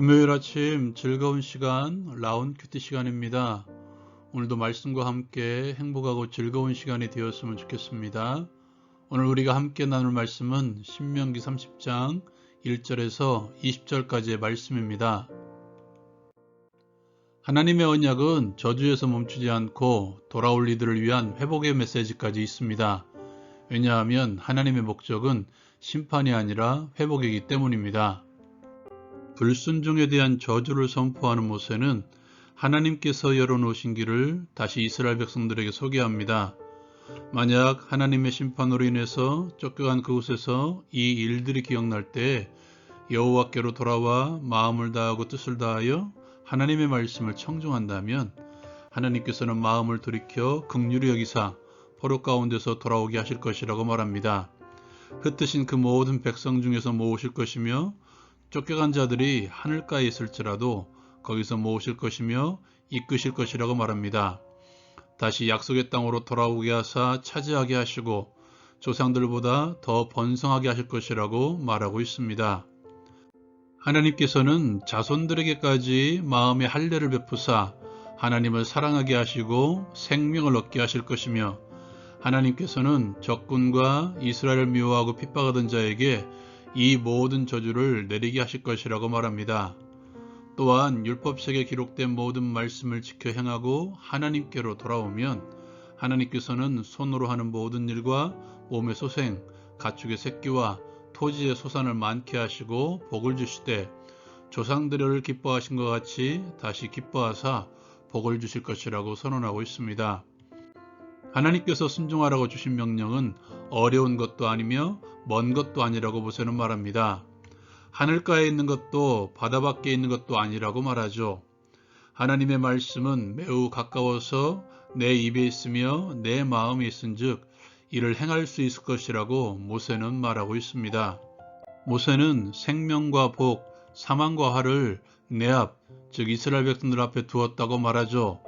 금요일 아침 즐거운 시간, 라운 큐티 시간입니다. 오늘도 말씀과 함께 행복하고 즐거운 시간이 되었으면 좋겠습니다. 오늘 우리가 함께 나눌 말씀은 신명기 30장 1절에서 20절까지의 말씀입니다. 하나님의 언약은 저주에서 멈추지 않고 돌아올 이들을 위한 회복의 메시지까지 있습니다. 왜냐하면 하나님의 목적은 심판이 아니라 회복이기 때문입니다. 불순종에 대한 저주를 선포하는 모세는 하나님께서 열어놓으신 길을 다시 이스라엘 백성들에게 소개합니다. 만약 하나님의 심판으로 인해서 쫓겨간 그곳에서 이 일들이 기억날 때 여호와께로 돌아와 마음을 다하고 뜻을 다하여 하나님의 말씀을 청종한다면 하나님께서는 마음을 돌이켜 긍휼히 여기사 포로 가운데서 돌아오게 하실 것이라고 말합니다. 흩으신 그 모든 백성 중에서 모으실 것이며 쫓겨간 자들이 하늘가에 있을지라도 거기서 모으실 것이며 이끄실 것이라고 말합니다. 다시 약속의 땅으로 돌아오게 하사 차지하게 하시고 조상들보다 더 번성하게 하실 것이라고 말하고 있습니다. 하나님께서는 자손들에게까지 마음의 할례를 베푸사 하나님을 사랑하게 하시고 생명을 얻게 하실 것이며 하나님께서는 적군과 이스라엘을 미워하고 핍박하던 자에게 이 모든 저주를 내리게 하실 것이라고 말합니다. 또한 율법책에 기록된 모든 말씀을 지켜 행하고 하나님께로 돌아오면 하나님께서는 손으로 하는 모든 일과 몸의 소생, 가축의 새끼와 토지의 소산을 많게 하시고 복을 주시되 조상들을 기뻐하신 것 같이 다시 기뻐하사 복을 주실 것이라고 선언하고 있습니다. 하나님께서 순종하라고 주신 명령은 어려운 것도 아니며 먼 것도 아니라고 모세는 말합니다. 하늘가에 있는 것도 바다 밖에 있는 것도 아니라고 말하죠. 하나님의 말씀은 매우 가까워서 내 입에 있으며 내 마음에 있은즉 이를 행할 수 있을 것이라고 모세는 말하고 있습니다. 모세는 생명과 복, 사망과 화를 내 앞, 즉 이스라엘 백성들 앞에 두었다고 말하죠.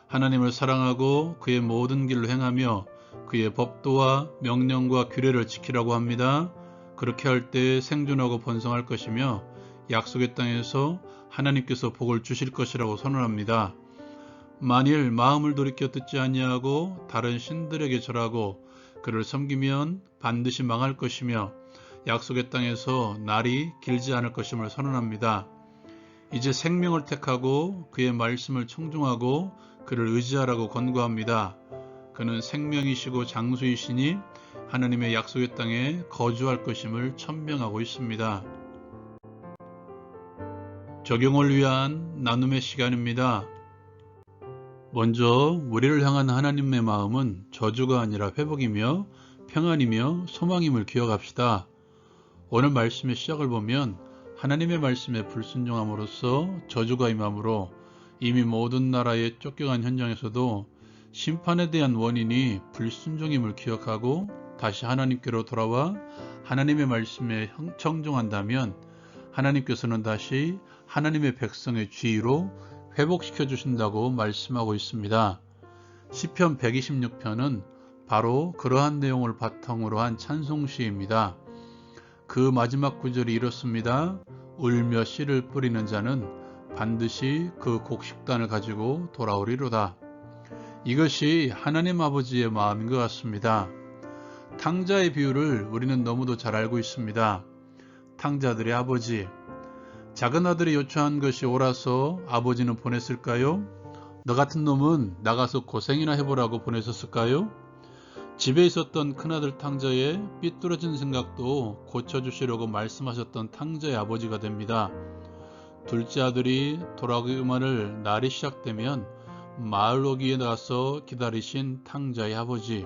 하나님을 사랑하고 그의 모든 길로 행하며 그의 법도와 명령과 규례를 지키라고 합니다. 그렇게 할 때 생존하고 번성할 것이며 약속의 땅에서 하나님께서 복을 주실 것이라고 선언합니다. 만일 마음을 돌이켜 듣지 아니하고 다른 신들에게 절하고 그를 섬기면 반드시 망할 것이며 약속의 땅에서 날이 길지 않을 것임을 선언합니다. 이제 생명을 택하고 그의 말씀을 청종하고 그를 의지하라고 권고합니다. 그는 생명이시고 장수이시니 하나님의 약속의 땅에 거주할 것임을 천명하고 있습니다. 적용을 위한 나눔의 시간입니다. 먼저 우리를 향한 하나님의 마음은 저주가 아니라 회복이며 평안이며 소망임을 기억합시다. 오늘 말씀의 시작을 보면 하나님의 말씀에 불순종함으로써 저주가 임함으로 이미 모든 나라에 쫓겨간 현장에서도 심판에 대한 원인이 불순종임을 기억하고 다시 하나님께로 돌아와 하나님의 말씀에 청종한다면 하나님께서는 다시 하나님의 백성의 지위로 회복시켜 주신다고 말씀하고 있습니다. 시편 126편은 바로 그러한 내용을 바탕으로 한 찬송시입니다. 그 마지막 구절이 이렇습니다. 울며 씨를 뿌리는 자는 반드시 그 곡식단을 가지고 돌아오리로다. 이것이 하나님 아버지의 마음인 것 같습니다. 탕자의 비유를 우리는 너무도 잘 알고 있습니다. 탕자들의 아버지. 작은 아들이 요청한 것이 옳아서 아버지는 보냈을까요? 너 같은 놈은 나가서 고생이나 해보라고 보내셨을까요? 집에 있었던 큰아들 탕자의 삐뚤어진 생각도 고쳐주시려고 말씀하셨던 탕자의 아버지가 됩니다. 둘째 아들이 돌아오기만을 날이 시작되면 마을 오기에 나서 기다리신 탕자의 아버지.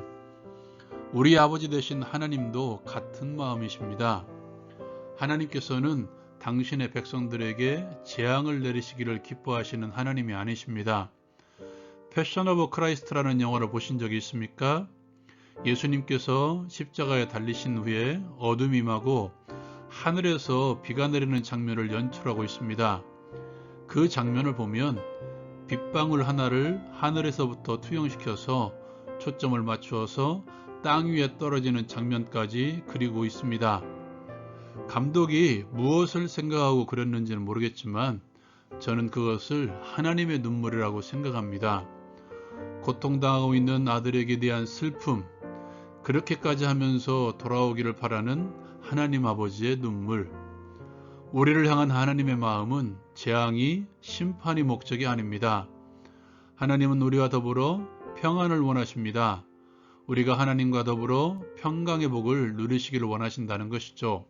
우리 아버지 되신 하나님도 같은 마음이십니다. 하나님께서는 당신의 백성들에게 재앙을 내리시기를 기뻐하시는 하나님이 아니십니다. 패션 오브 크라이스트라는 영화를 보신 적이 있습니까? 예수님께서 십자가에 달리신 후에 어둠이 임하고 하늘에서 비가 내리는 장면을 연출하고 있습니다. 그 장면을 보면 빗방울 하나를 하늘에서부터 투영시켜서 초점을 맞추어서 땅 위에 떨어지는 장면까지 그리고 있습니다. 감독이 무엇을 생각하고 그렸는지는 모르겠지만 저는 그것을 하나님의 눈물이라고 생각합니다. 고통당하고 있는 아들에게 대한 슬픔, 그렇게까지 하면서 돌아오기를 바라는 하나님 아버지의 눈물. 우리를 향한 하나님의 마음은 재앙이, 심판이 목적이 아닙니다. 하나님은 우리와 더불어 평안을 원하십니다. 우리가 하나님과 더불어 평강의 복을 누리시기를 원하신다는 것이죠.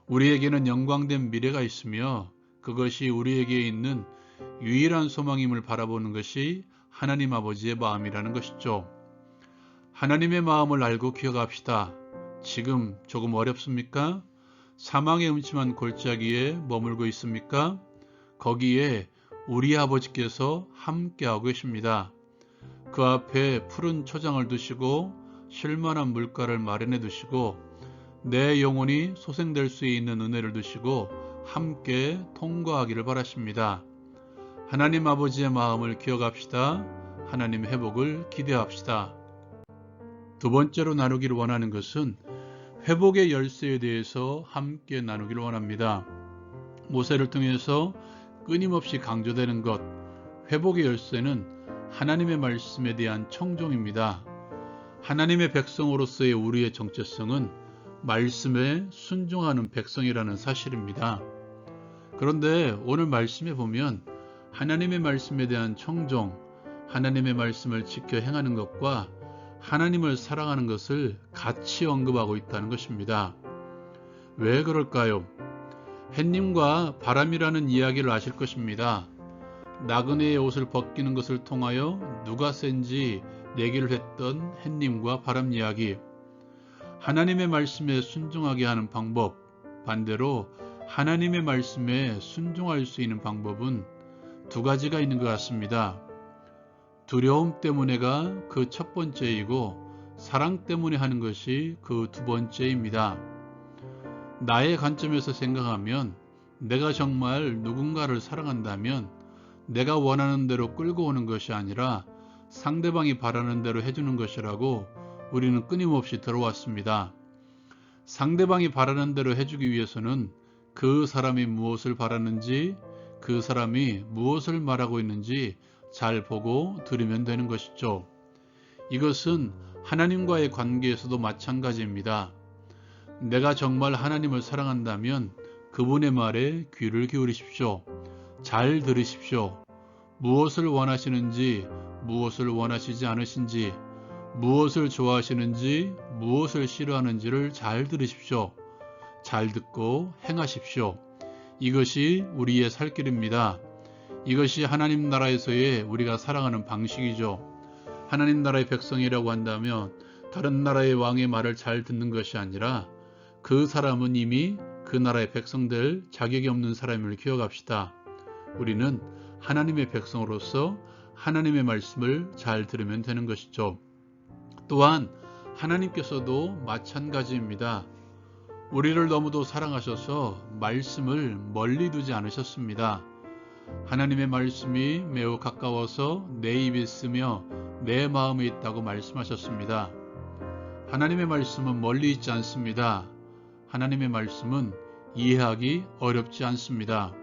우리에게는 영광된 미래가 있으며 그것이 우리에게 있는 유일한 소망임을 바라보는 것이 하나님 아버지의 마음이라는 것이죠. 하나님의 마음을 알고 기억합시다. 지금 조금 어렵습니까? 사망의 음침한 골짜기에 머물고 있습니까? 거기에 우리 아버지께서 함께하고 계십니다. 그 앞에 푸른 초장을 두시고 쉴만한 물가를 마련해 두시고 내 영혼이 소생될 수 있는 은혜를 두시고 함께 통과하기를 바라십니다. 하나님 아버지의 마음을 기억합시다. 하나님의 회복을 기대합시다. 두 번째로 나누기를 원하는 것은 회복의 열쇠에 대해서 함께 나누기를 원합니다. 모세를 통해서 끊임없이 강조되는 것, 회복의 열쇠는 하나님의 말씀에 대한 청종입니다. 하나님의 백성으로서의 우리의 정체성은 말씀에 순종하는 백성이라는 사실입니다. 그런데 오늘 말씀에 보면 하나님의 말씀에 대한 청종, 하나님의 말씀을 지켜 행하는 것과 하나님을 사랑하는 것을 같이 언급하고 있다는 것입니다. 왜 그럴까요? 햇님과 바람이라는 이야기를 아실 것입니다. 나그네의 옷을 벗기는 것을 통하여 누가 센지 내기를 했던 햇님과 바람 이야기. 하나님의 말씀에 순종하게 하는 방법, 반대로 하나님의 말씀에 순종할 수 있는 방법은 두 가지가 있는 것 같습니다. 두려움 때문에가 그 첫 번째이고 사랑 때문에 하는 것이 그 두 번째입니다. 나의 관점에서 생각하면 내가 정말 누군가를 사랑한다면 내가 원하는 대로 끌고 오는 것이 아니라 상대방이 바라는 대로 해주는 것이라고 우리는 끊임없이 들어왔습니다. 상대방이 바라는 대로 해주기 위해서는 그 사람이 무엇을 바라는지, 그 사람이 무엇을 말하고 있는지 잘 보고 들으면 되는 것이죠. 이것은 하나님과의 관계에서도 마찬가지입니다. 내가 정말 하나님을 사랑한다면 그분의 말에 귀를 기울이십시오. 잘 들으십시오. 무엇을 원하시는지, 무엇을 원하시지 않으신지, 무엇을 좋아하시는지, 무엇을 싫어하는지를 잘 들으십시오. 잘 듣고 행하십시오. 이것이 우리의 살 길입니다. 이것이 하나님 나라에서의 우리가 살아가는 방식이죠. 하나님 나라의 백성이라고 한다면 다른 나라의 왕의 말을 잘 듣는 것이 아니라 그 사람은 이미 그 나라의 백성 될 자격이 없는 사람임을 기억합시다. 우리는 하나님의 백성으로서 하나님의 말씀을 잘 들으면 되는 것이죠. 또한 하나님께서도 마찬가지입니다. 우리를 너무도 사랑하셔서 말씀을 멀리 두지 않으셨습니다. 하나님의 말씀이 매우 가까워서 내 입에 있으며 내 마음에 있다고 말씀하셨습니다. 하나님의 말씀은 멀리 있지 않습니다. 하나님의 말씀은 이해하기 어렵지 않습니다.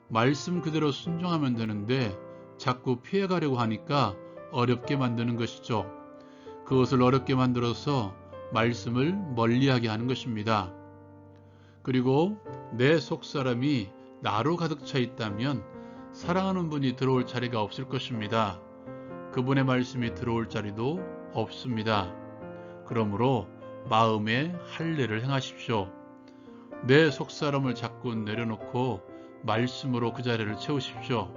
말씀 그대로 순종하면 되는데 자꾸 피해가려고 하니까 어렵게 만드는 것이죠. 그것을 어렵게 만들어서 말씀을 멀리하게 하는 것입니다. 그리고 내 속사람이 나로 가득 차 있다면 사랑하는 분이 들어올 자리가 없을 것입니다. 그분의 말씀이 들어올 자리도 없습니다. 그러므로 마음에 할례를 행하십시오. 내 속사람을 자꾸 내려놓고 말씀으로 그 자리를 채우십시오.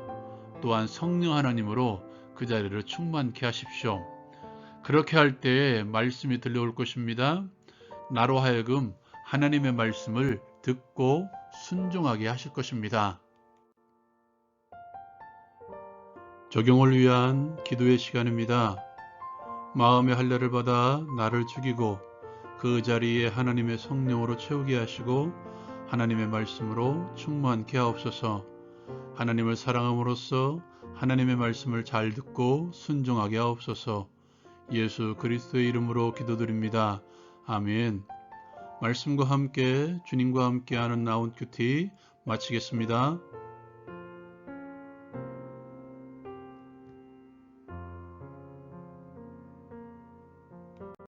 또한 성령 하나님으로 그 자리를 충만케 하십시오. 그렇게 할 때에 말씀이 들려올 것입니다. 나로 하여금 하나님의 말씀을 듣고 순종하게 하실 것입니다. 적용을 위한 기도의 시간입니다. 마음의 할례를 받아 나를 죽이고 그 자리에 하나님의 성령으로 채우게 하시고 하나님의 말씀으로 충만케 하옵소서. 하나님을 사랑함으로써 하나님의 말씀을 잘 듣고 순종하게 하옵소서. 예수 그리스도의 이름으로 기도드립니다. 아멘. 말씀과 함께 주님과 함께하는 나온 큐티 마치겠습니다.